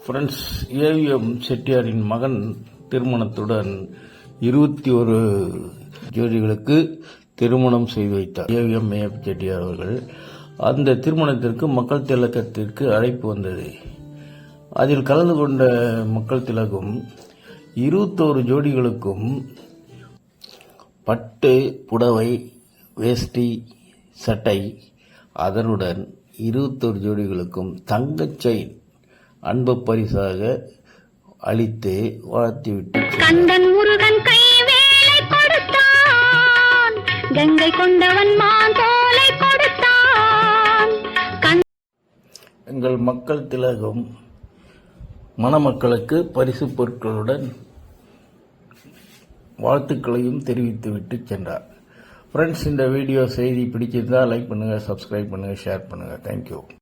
Friends, AVM செட்டியாரின் மகன் திருமணத்துடன் 21 ஜோடிகளுக்கு திருமணம் செய்து வைத்தார் ஏவிஎம் செட்டியார் அவர்கள். அந்த திருமணத்திற்கு மக்கள் திலகத்திற்கு அழைப்பு வந்தது. அதில் கலந்து கொண்ட மக்கள் திலகம் 21 ஜோடிகளுக்கும் பட்டு புடவை, வேஷ்டி, சட்டை, அதனுடன் 21 ஜோடிகளுக்கும் தங்கச் செயின் அன்பு பரிசாக அளித்து வாழ்த்திவிட்டு கந்தன் முருகன் கை வேலை கொடுத்தான், கங்கை கொண்டவன் மான் தோலை கொடுத்தான். எங்கள் மக்கள் திலகம் மணமக்களுக்கு பரிசு பொருட்களுடன் வாழ்த்துக்களையும் தெரிவித்துவிட்டு சென்றார். ஃப்ரெண்ட்ஸ், இந்த வீடியோ செய்தி பிடிச்சிருந்தால் லைக் பண்ணுங்கள், சப்ஸ்கிரைப் பண்ணுங்கள், ஷேர் பண்ணுங்கள். தேங்க்யூ.